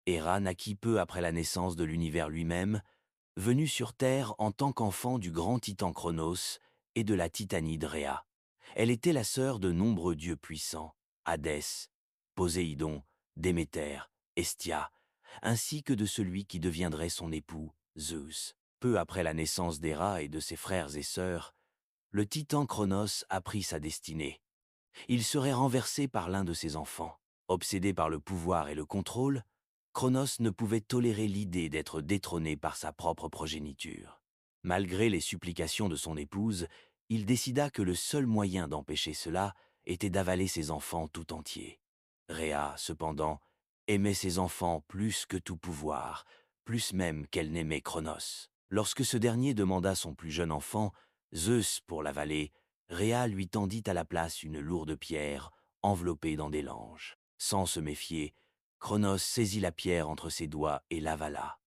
Héra naquit peu après la naissance de l'univers lui-même, venu sur Terre en tant qu'enfant du grand titan Cronos et de la titanide Rhea. Elle était la sœur de nombreux dieux puissants, Hadès, Poséidon, Déméter, Hestia, ainsi que de celui qui deviendrait son époux, Zeus. Peu après la naissance d'Héra et de ses frères et sœurs, le titan Cronos apprit sa destinée. Il serait renversé par l'un de ses enfants. Obsédé par le pouvoir et le contrôle, Cronos ne pouvait tolérer l'idée d'être détrôné par sa propre progéniture. Malgré les supplications de son épouse, il décida que le seul moyen d'empêcher cela était d'avaler ses enfants tout entiers. Rhea, cependant, aimait ses enfants plus que tout pouvoir, plus même qu'elle n'aimait Cronos. Lorsque ce dernier demanda son plus jeune enfant, Zeus, pour l'avaler, Rhea lui tendit à la place une lourde pierre enveloppée dans des langes. Sans se méfier, Cronos saisit la pierre entre ses doigts et l'avala.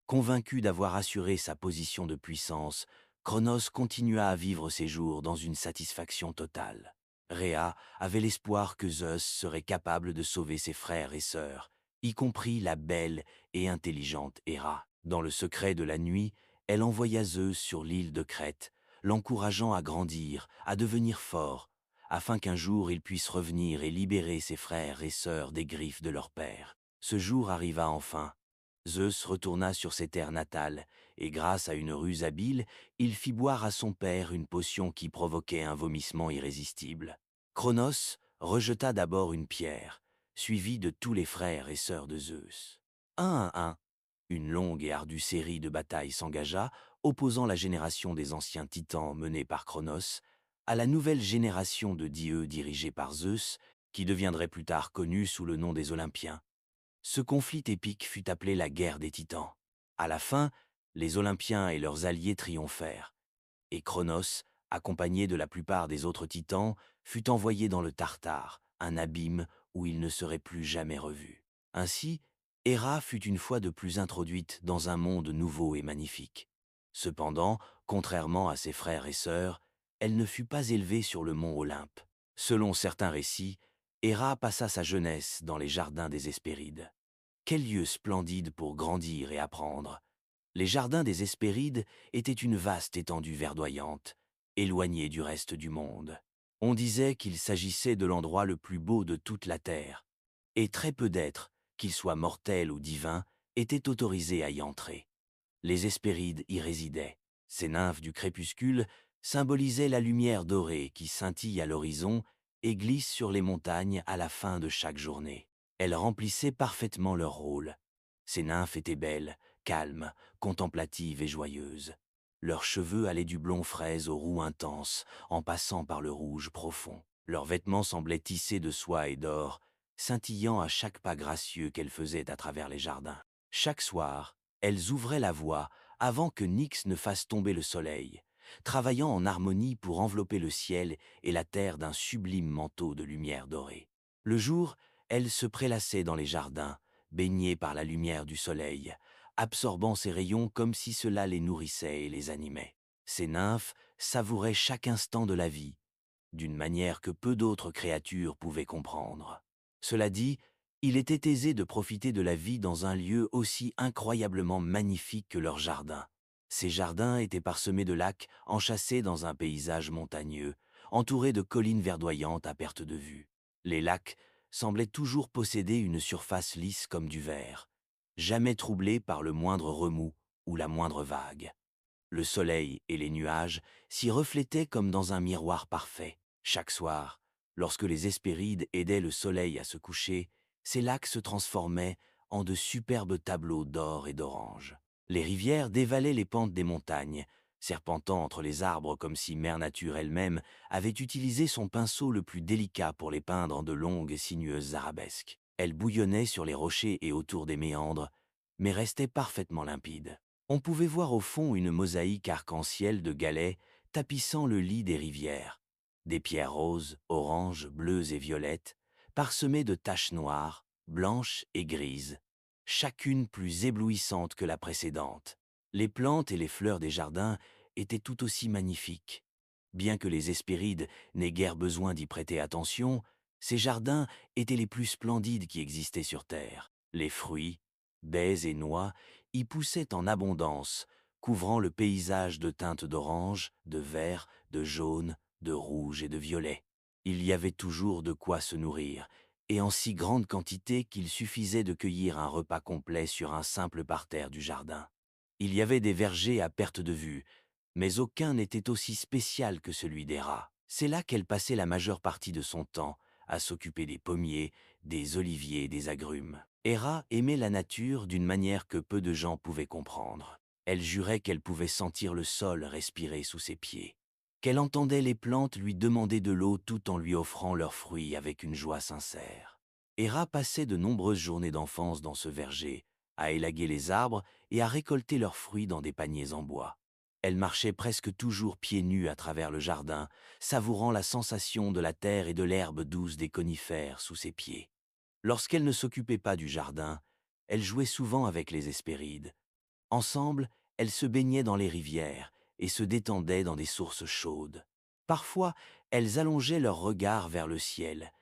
Convaincu d'avoir assuré sa position de puissance, Cronos continua à vivre ses jours dans une satisfaction totale. Rhea avait l'espoir que Zeus serait capable de sauver ses frères et sœurs, y compris la belle et intelligente Héra. Dans le secret de la nuit, elle envoya Zeus sur l'île de Crète, l'encourageant à grandir, à devenir fort, afin qu'un jour il puisse revenir et libérer ses frères et sœurs des griffes de leur père. Ce jour arriva enfin. Zeus retourna sur ses terres natales, et grâce à une ruse habile, il fit boire à son père une potion qui provoquait un vomissement irrésistible. Cronos rejeta d'abord une pierre, suivi de tous les frères et sœurs de Zeus. Un à un, une longue et ardue série de batailles s'engagea, opposant la génération des anciens titans menée par Cronos à la nouvelle génération de dieux dirigés par Zeus, qui deviendrait plus tard connue sous le nom des Olympiens. Ce conflit épique fut appelé la guerre des Titans. À la fin, les Olympiens et leurs alliés triomphèrent, et Cronos, accompagné de la plupart des autres Titans, fut envoyé dans le Tartare, un abîme où il ne serait plus jamais revu. Ainsi, Héra fut une fois de plus introduite dans un monde nouveau et magnifique. Cependant, contrairement à ses frères et sœurs, elle ne fut pas élevée sur le mont Olympe. Selon certains récits, Héra passa sa jeunesse dans les jardins des Hespérides. Quel lieu splendide pour grandir et apprendre! Les jardins des Hespérides étaient une vaste étendue verdoyante, éloignée du reste du monde. On disait qu'il s'agissait de l'endroit le plus beau de toute la terre, et très peu d'êtres, qu'ils soient mortels ou divins, étaient autorisés à y entrer. Les Hespérides y résidaient. Ces nymphes du crépuscule symbolisaient la lumière dorée qui scintille à l'horizon et glisse sur les montagnes à la fin de chaque journée. Elles remplissaient parfaitement leur rôle. Ces nymphes étaient belles, calmes, contemplatives et joyeuses. Leurs cheveux allaient du blond fraise au roux intense, en passant par le rouge profond. Leurs vêtements semblaient tissés de soie et d'or, scintillant à chaque pas gracieux qu'elles faisaient à travers les jardins. Chaque soir, elles ouvraient la voie avant que Nyx ne fasse tomber le soleil, travaillant en harmonie pour envelopper le ciel et la terre d'un sublime manteau de lumière dorée. Le jour, elles se prélassaient dans les jardins, baignées par la lumière du soleil, absorbant ses rayons comme si cela les nourrissait et les animait. Ces nymphes savouraient chaque instant de la vie, d'une manière que peu d'autres créatures pouvaient comprendre. Cela dit, il était aisé de profiter de la vie dans un lieu aussi incroyablement magnifique que leur jardin. Ces jardins étaient parsemés de lacs enchâssés dans un paysage montagneux, entourés de collines verdoyantes à perte de vue. Les lacs semblaient toujours posséder une surface lisse comme du verre, jamais troublée par le moindre remous ou la moindre vague. Le soleil et les nuages s'y reflétaient comme dans un miroir parfait. Chaque soir, lorsque les Hespérides aidaient le soleil à se coucher, ces lacs se transformaient en de superbes tableaux d'or et d'orange. Les rivières dévalaient les pentes des montagnes, serpentant entre les arbres comme si Mère Nature elle-même avait utilisé son pinceau le plus délicat pour les peindre en de longues et sinueuses arabesques. Elles bouillonnaient sur les rochers et autour des méandres, mais restaient parfaitement limpides. On pouvait voir au fond une mosaïque arc-en-ciel de galets tapissant le lit des rivières, des pierres roses, oranges, bleues et violettes, parsemées de taches noires, blanches et grises, chacune plus éblouissante que la précédente. Les plantes et les fleurs des jardins étaient tout aussi magnifiques. Bien que les Hespérides n'aient guère besoin d'y prêter attention, ces jardins étaient les plus splendides qui existaient sur Terre. Les fruits, baies et noix y poussaient en abondance, couvrant le paysage de teintes d'orange, de vert, de jaune, de rouge et de violet. Il y avait toujours de quoi se nourrir, et en si grande quantité qu'il suffisait de cueillir un repas complet sur un simple parterre du jardin. Il y avait des vergers à perte de vue, mais aucun n'était aussi spécial que celui d'Héra. C'est là qu'elle passait la majeure partie de son temps, à s'occuper des pommiers, des oliviers et des agrumes. Héra aimait la nature d'une manière que peu de gens pouvaient comprendre. Elle jurait qu'elle pouvait sentir le sol respirer sous ses pieds, qu'elle entendait les plantes lui demander de l'eau tout en lui offrant leurs fruits avec une joie sincère. Héra passait de nombreuses journées d'enfance dans ce verger, à élaguer les arbres et à récolter leurs fruits dans des paniers en bois. Elle marchait presque toujours pieds nus à travers le jardin, savourant la sensation de la terre et de l'herbe douce des conifères sous ses pieds. Lorsqu'elle ne s'occupait pas du jardin, elle jouait souvent avec les Hespérides. Ensemble, elles se baignaient dans les rivières et se détendaient dans des sources chaudes. Parfois, elles allongeaient leurs regards vers le ciel,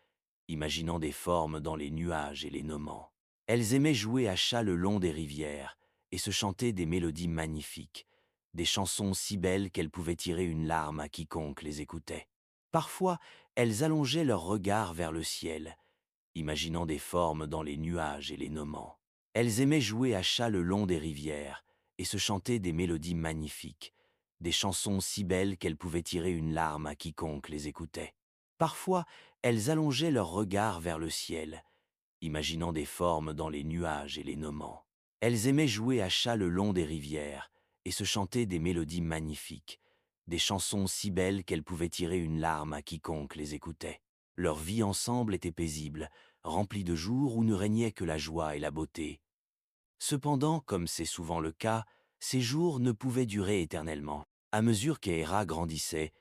imaginant des formes dans les nuages et les nommant. Elles aimaient jouer à chat le long des rivières et se chanter des mélodies magnifiques, des chansons si belles qu'elles pouvaient tirer une larme à quiconque les écoutait. Parfois, elles allongeaient leurs regards vers le ciel, imaginant des formes dans les nuages et les nommant. Elles aimaient jouer à chat le long des rivières et se chanter des mélodies magnifiques, des chansons si belles qu'elles pouvaient tirer une larme à quiconque les écoutait. Parfois, elles allongeaient leurs regards vers le ciel, imaginant des formes dans les nuages et les nommant. Elles aimaient jouer à chat le long des rivières et se chanter des mélodies magnifiques, des chansons si belles qu'elles pouvaient tirer une larme à quiconque les écoutait. Leur vie ensemble était paisible, remplie de jours où ne régnait que la joie et la beauté. Cependant, comme c'est souvent le cas, ces jours ne pouvaient durer éternellement. À mesure qu'Héra grandissait,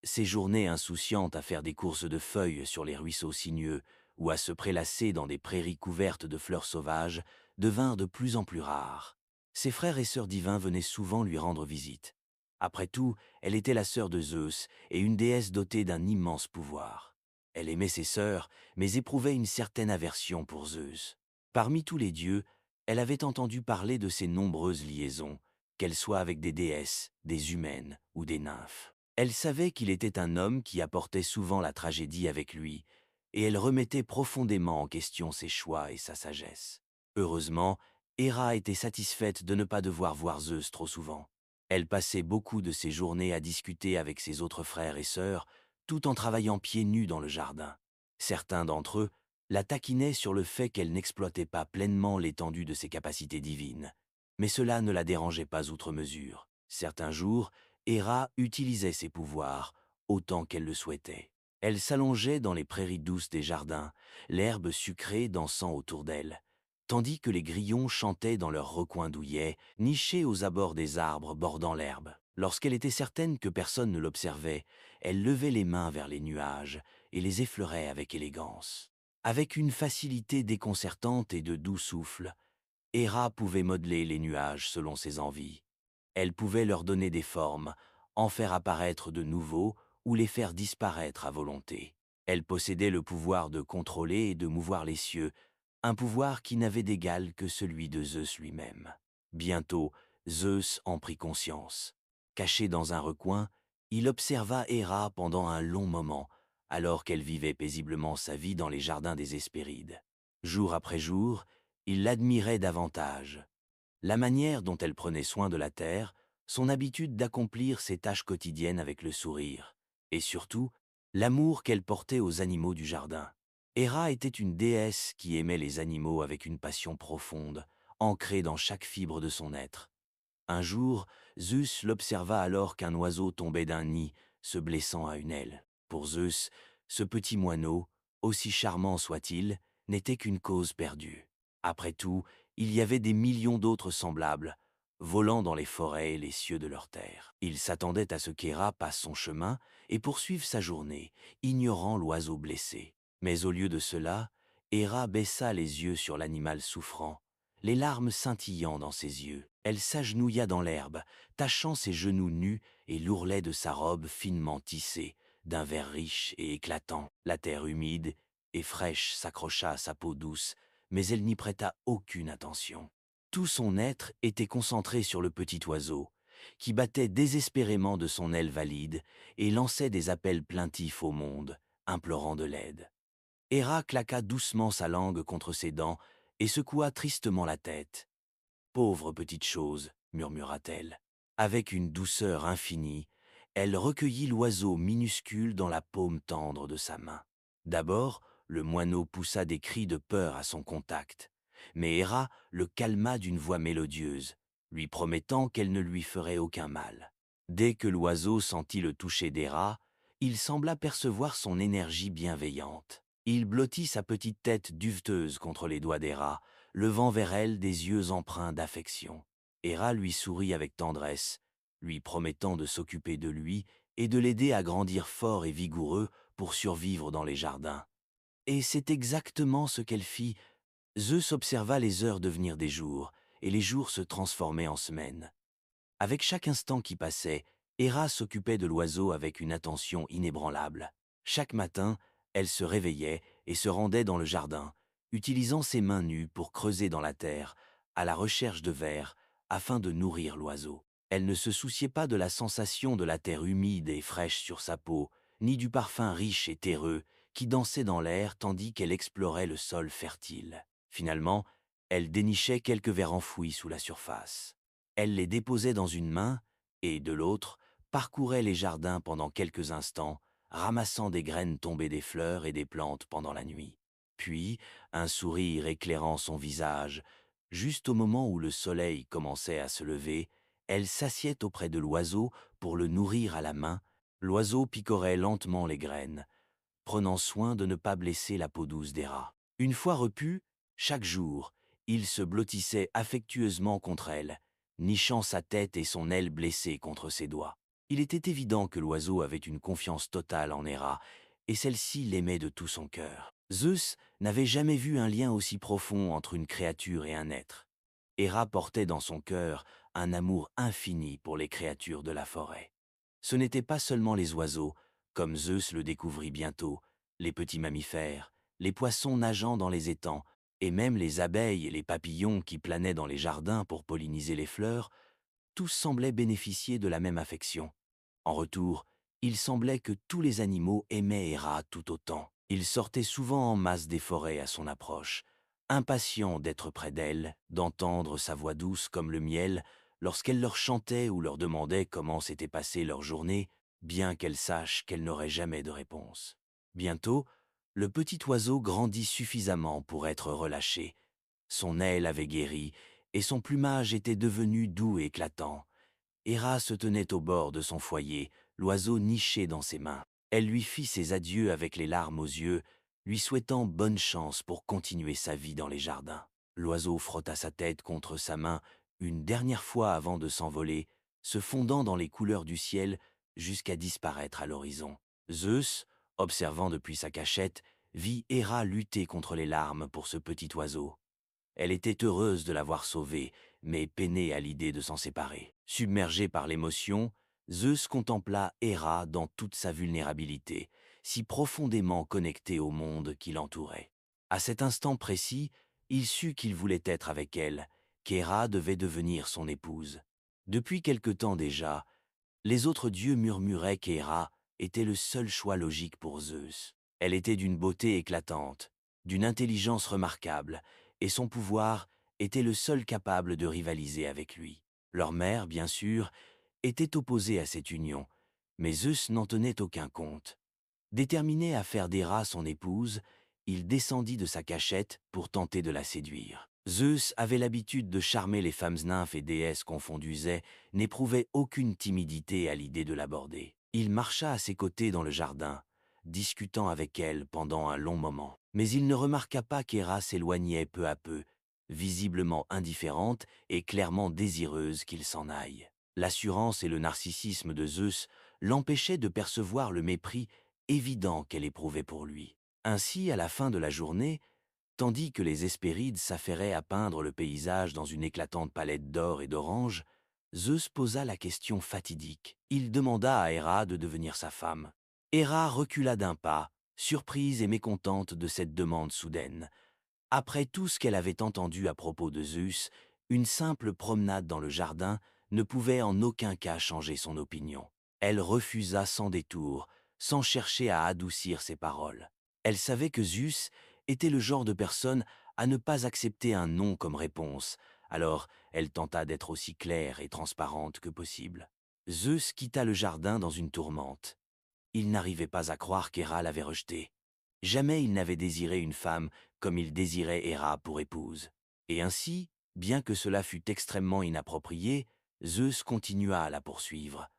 ses journées insouciantes à faire des courses de feuilles sur les ruisseaux sinueux ou à se prélasser dans des prairies couvertes de fleurs sauvages devinrent de plus en plus rares. Ses frères et sœurs divins venaient souvent lui rendre visite. Après tout, elle était la sœur de Zeus et une déesse dotée d'un immense pouvoir. Elle aimait ses sœurs, mais éprouvait une certaine aversion pour Zeus. Parmi tous les dieux, elle avait entendu parler de ses nombreuses liaisons, qu'elles soient avec des déesses, des humaines ou des nymphes. Elle savait qu'il était un homme qui apportait souvent la tragédie avec lui, et elle remettait profondément en question ses choix et sa sagesse. Heureusement, Héra était satisfaite de ne pas devoir voir Zeus trop souvent. Elle passait beaucoup de ses journées à discuter avec ses autres frères et sœurs, tout en travaillant pieds nus dans le jardin. Certains d'entre eux la taquinaient sur le fait qu'elle n'exploitait pas pleinement l'étendue de ses capacités divines. Mais cela ne la dérangeait pas outre mesure. Certains jours, Héra utilisait ses pouvoirs autant qu'elle le souhaitait. Elle s'allongeait dans les prairies douces des jardins, l'herbe sucrée dansant autour d'elle, tandis que les grillons chantaient dans leurs recoins douillets, nichés aux abords des arbres bordant l'herbe. Lorsqu'elle était certaine que personne ne l'observait, elle levait les mains vers les nuages et les effleurait avec élégance. Avec une facilité déconcertante et de doux souffle, Héra pouvait modeler les nuages selon ses envies. Elle pouvait leur donner des formes, en faire apparaître de nouveaux ou les faire disparaître à volonté. Elle possédait le pouvoir de contrôler et de mouvoir les cieux, un pouvoir qui n'avait d'égal que celui de Zeus lui-même. Bientôt, Zeus en prit conscience. Caché dans un recoin, il observa Héra pendant un long moment, alors qu'elle vivait paisiblement sa vie dans les jardins des Hespérides. Jour après jour, il l'admirait davantage. La manière dont elle prenait soin de la terre, son habitude d'accomplir ses tâches quotidiennes avec le sourire, et surtout, l'amour qu'elle portait aux animaux du jardin. Héra était une déesse qui aimait les animaux avec une passion profonde, ancrée dans chaque fibre de son être. Un jour, Zeus l'observa alors qu'un oiseau tombait d'un nid, se blessant à une aile. Pour Zeus, ce petit moineau, aussi charmant soit-il, n'était qu'une cause perdue. Après tout, il y avait des millions d'autres semblables, volant dans les forêts et les cieux de leur terre. Il s'attendait à ce qu'Héra passe son chemin et poursuive sa journée, ignorant l'oiseau blessé. Mais au lieu de cela, Héra baissa les yeux sur l'animal souffrant, les larmes scintillant dans ses yeux. Elle s'agenouilla dans l'herbe, tachant ses genoux nus et l'ourlet de sa robe finement tissée, d'un vert riche et éclatant. La terre humide et fraîche s'accrocha à sa peau douce, mais elle n'y prêta aucune attention. Tout son être était concentré sur le petit oiseau, qui battait désespérément de son aile valide et lançait des appels plaintifs au monde, implorant de l'aide. Héra claqua doucement sa langue contre ses dents et secoua tristement la tête. Pauvre petite chose, murmura-t-elle. Avec une douceur infinie, elle recueillit l'oiseau minuscule dans la paume tendre de sa main. D'abord, le moineau poussa des cris de peur à son contact, mais Héra le calma d'une voix mélodieuse, lui promettant qu'elle ne lui ferait aucun mal. Dès que l'oiseau sentit le toucher d'Héra, il sembla percevoir son énergie bienveillante. Il blottit sa petite tête duveteuse contre les doigts d'Héra, levant vers elle des yeux empreints d'affection. Héra lui sourit avec tendresse, lui promettant de s'occuper de lui et de l'aider à grandir fort et vigoureux pour survivre dans les jardins. Et c'est exactement ce qu'elle fit. Zeus observa les heures devenir des jours, et les jours se transformaient en semaines. Avec chaque instant qui passait, Héra s'occupait de l'oiseau avec une attention inébranlable. Chaque matin, elle se réveillait et se rendait dans le jardin, utilisant ses mains nues pour creuser dans la terre, à la recherche de vers, afin de nourrir l'oiseau. Elle ne se souciait pas de la sensation de la terre humide et fraîche sur sa peau, ni du parfum riche et terreux qui dansait dans l'air tandis qu'elle explorait le sol fertile. Finalement, elle dénichait quelques vers enfouis sous la surface. Elle les déposait dans une main et, de l'autre, parcourait les jardins pendant quelques instants, ramassant des graines tombées des fleurs et des plantes pendant la nuit. Puis, un sourire éclairant son visage, juste au moment où le soleil commençait à se lever, elle s'assied auprès de l'oiseau pour le nourrir à la main. L'oiseau picorait lentement les graines, prenant soin de ne pas blesser la peau douce des rats. Une fois repu, chaque jour, il se blottissait affectueusement contre elle, nichant sa tête et son aile blessée contre ses doigts. Il était évident que l'oiseau avait une confiance totale en Héra, et celle-ci l'aimait de tout son cœur. Zeus n'avait jamais vu un lien aussi profond entre une créature et un être. Héra portait dans son cœur un amour infini pour les créatures de la forêt. Ce n'étaient pas seulement les oiseaux, comme Zeus le découvrit bientôt, les petits mammifères, les poissons nageant dans les étangs, et même les abeilles et les papillons qui planaient dans les jardins pour polliniser les fleurs, tous semblaient bénéficier de la même affection. En retour, il semblait que tous les animaux aimaient Héra tout autant. Ils sortaient souvent en masse des forêts à son approche, impatients d'être près d'elle, d'entendre sa voix douce comme le miel, lorsqu'elle leur chantait ou leur demandait comment s'était passée leur journée, bien qu'elle sache qu'elle n'aurait jamais de réponse. Bientôt, le petit oiseau grandit suffisamment pour être relâché. Son aile avait guéri, et son plumage était devenu doux et éclatant. Héra se tenait au bord de son foyer, l'oiseau niché dans ses mains. Elle lui fit ses adieux avec les larmes aux yeux, lui souhaitant bonne chance pour continuer sa vie dans les jardins. L'oiseau frotta sa tête contre sa main une dernière fois avant de s'envoler, se fondant dans les couleurs du ciel jusqu'à disparaître à l'horizon. Zeus, observant depuis sa cachette, vit Héra lutter contre les larmes pour ce petit oiseau. Elle était heureuse de l'avoir sauvé, mais peinait à l'idée de s'en séparer. Submergé par l'émotion, Zeus contempla Héra dans toute sa vulnérabilité, si profondément connectée au monde qui l'entourait. À cet instant précis, il sut qu'il voulait être avec elle, qu'Héra devait devenir son épouse. Depuis quelque temps déjà, les autres dieux murmuraient qu'Héra était le seul choix logique pour Zeus. Elle était d'une beauté éclatante, d'une intelligence remarquable, et son pouvoir était le seul capable de rivaliser avec lui. Leur mère, bien sûr, était opposée à cette union, mais Zeus n'en tenait aucun compte. Déterminé à faire d'Héra son épouse, il descendit de sa cachette pour tenter de la séduire. Zeus avait l'habitude de charmer les femmes nymphes et déesses confondues, n'éprouvait aucune timidité à l'idée de l'aborder. Il marcha à ses côtés dans le jardin, discutant avec elle pendant un long moment. Mais il ne remarqua pas qu'Héra s'éloignait peu à peu, visiblement indifférente et clairement désireuse qu'il s'en aille. L'assurance et le narcissisme de Zeus l'empêchaient de percevoir le mépris évident qu'elle éprouvait pour lui. Ainsi, à la fin de la journée, tandis que les Hespérides s'affairaient à peindre le paysage dans une éclatante palette d'or et d'orange, Zeus posa la question fatidique. Il demanda à Héra de devenir sa femme. Héra recula d'un pas, surprise et mécontente de cette demande soudaine. Après tout ce qu'elle avait entendu à propos de Zeus, Une simple promenade dans le jardin ne pouvait en aucun cas changer son opinion. Elle refusa sans détour, sans chercher à adoucir ses paroles. Elle savait que Zeus était le genre de personne à ne pas accepter un non comme réponse, alors elle tenta d'être aussi claire et transparente que possible. Zeus quitta le jardin dans une tourmente. Il n'arrivait pas à croire qu'Héra l'avait rejeté. Jamais il n'avait désiré une femme comme il désirait Héra pour épouse. Et ainsi, bien que cela fût extrêmement inapproprié, Zeus continua à la poursuivre.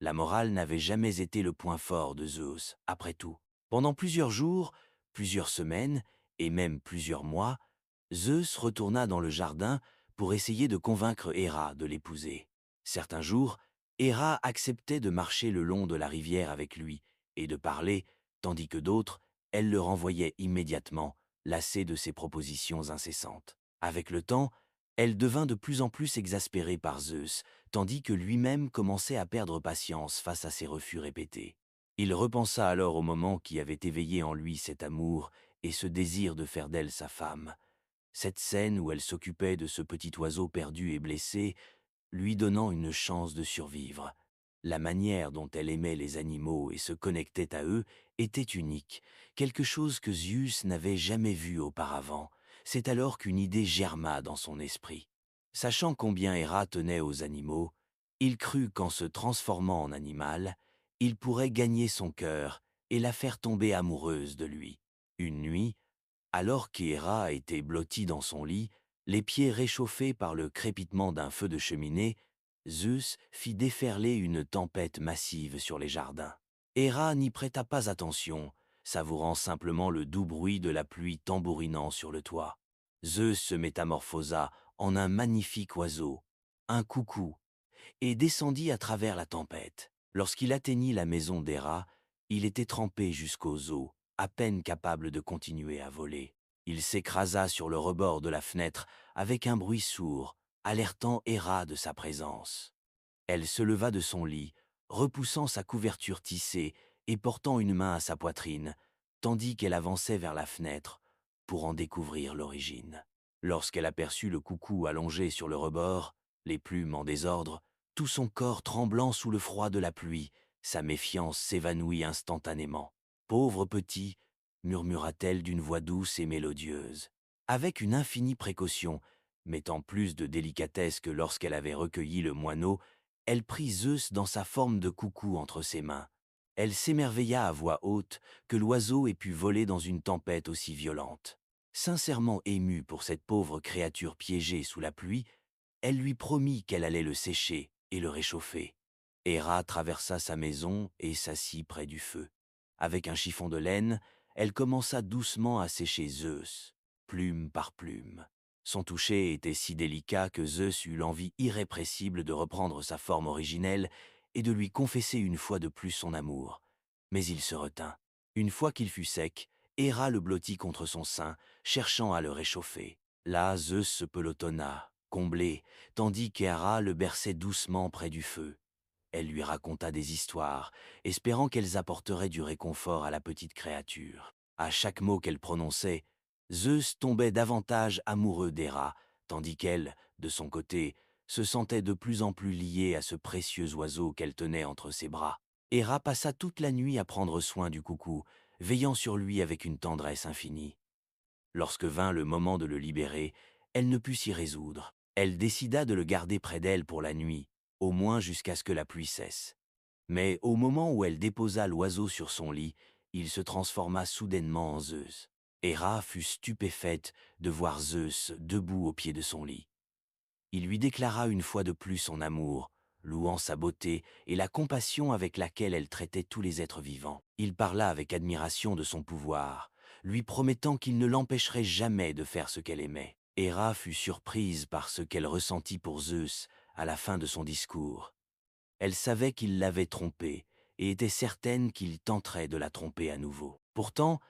La morale n'avait jamais été le point fort de Zeus, après tout. Pendant plusieurs jours, plusieurs semaines, et même plusieurs mois, Zeus retourna dans le jardin pour essayer de convaincre Héra de l'épouser. Certains jours, Héra acceptait de marcher le long de la rivière avec lui et de parler, tandis que d'autres, elle le renvoyait immédiatement, lassée de ses propositions incessantes. Avec le temps, elle devint de plus en plus exaspérée par Zeus, tandis que lui-même commençait à perdre patience face à ses refus répétés. Il repensa alors au moment qui avait éveillé en lui cet amour et ce désir de faire d'elle sa femme. Cette scène où elle s'occupait de ce petit oiseau perdu et blessé, lui donnant une chance de survivre. La manière dont elle aimait les animaux et se connectait à eux était unique, quelque chose que Zeus n'avait jamais vu auparavant. C'est alors qu'une idée germa dans son esprit. Sachant combien Héra tenait aux animaux, il crut qu'en se transformant en animal, il pourrait gagner son cœur et la faire tomber amoureuse de lui. Une nuit, alors qu'Héra était blottie dans son lit, les pieds réchauffés par le crépitement d'un feu de cheminée, Zeus fit déferler une tempête massive sur les jardins. Héra n'y prêta pas attention, savourant simplement le doux bruit de la pluie tambourinant sur le toit. Zeus se métamorphosa en un magnifique oiseau, un coucou, et descendit à travers la tempête. Lorsqu'il atteignit la maison d'Héra, il était trempé jusqu'aux os, à peine capable de continuer à voler. Il s'écrasa sur le rebord de la fenêtre avec un bruit sourd, alertant Héra de sa présence. Elle se leva de son lit, repoussant sa couverture tissée et portant une main à sa poitrine, tandis qu'elle avançait vers la fenêtre pour en découvrir l'origine. Lorsqu'elle aperçut le coucou allongé sur le rebord, les plumes en désordre, tout son corps tremblant sous le froid de la pluie, sa méfiance s'évanouit instantanément. « Pauvre petit !» murmura-t-elle d'une voix douce et mélodieuse. Avec une infinie précaution, mettant plus de délicatesse que lorsqu'elle avait recueilli le moineau, elle prit Zeus dans sa forme de coucou entre ses mains. Elle s'émerveilla à voix haute que l'oiseau ait pu voler dans une tempête aussi violente. Sincèrement émue pour cette pauvre créature piégée sous la pluie, elle lui promit qu'elle allait le sécher et le réchauffer. Héra traversa sa maison et s'assit près du feu. Avec un chiffon de laine, elle commença doucement à sécher Zeus, plume par plume. Son toucher était si délicat que Zeus eut l'envie irrépressible de reprendre sa forme originelle et de lui confesser une fois de plus son amour. Mais il se retint. Une fois qu'il fut sec, Héra le blottit contre son sein, cherchant à le réchauffer. Là, Zeus se pelotonna, comblé, tandis qu'Héra le berçait doucement près du feu. Elle lui raconta des histoires, espérant qu'elles apporteraient du réconfort à la petite créature. À chaque mot qu'elle prononçait, Zeus tombait davantage amoureux d'Héra, tandis qu'elle, de son côté, se sentait de plus en plus liée à ce précieux oiseau qu'elle tenait entre ses bras. Héra passa toute la nuit à prendre soin du coucou, veillant sur lui avec une tendresse infinie. Lorsque vint le moment de le libérer, elle ne put s'y résoudre. Elle décida de le garder près d'elle pour la nuit, au moins jusqu'à ce que la pluie cesse. Mais au moment où elle déposa l'oiseau sur son lit, il se transforma soudainement en Zeus. Héra fut stupéfaite de voir Zeus debout au pied de son lit. Il lui déclara une fois de plus son amour, louant sa beauté et la compassion avec laquelle elle traitait tous les êtres vivants. Il parla avec admiration de son pouvoir, lui promettant qu'il ne l'empêcherait jamais de faire ce qu'elle aimait. Héra fut surprise par ce qu'elle ressentit pour Zeus à la fin de son discours. Elle savait qu'il l'avait trompée et était certaine qu'il tenterait de la tromper à nouveau. Pourtant,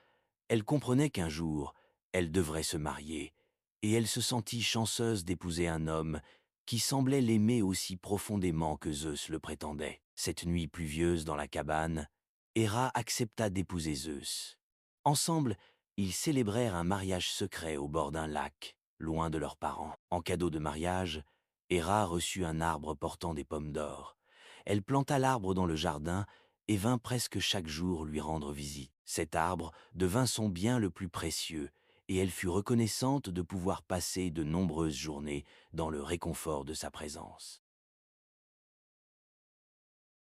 elle comprenait qu'un jour, elle devrait se marier, et elle se sentit chanceuse d'épouser un homme qui semblait l'aimer aussi profondément que Zeus le prétendait. Cette nuit pluvieuse dans la cabane, Héra accepta d'épouser Zeus. Ensemble, ils célébrèrent un mariage secret au bord d'un lac. loin de leurs parents. En cadeau de mariage, Héra reçut un arbre portant des pommes d'or. Elle planta l'arbre dans le jardin et vint presque chaque jour lui rendre visite. Cet arbre devint son bien le plus précieux, et elle fut reconnaissante de pouvoir passer de nombreuses journées dans le réconfort de sa présence.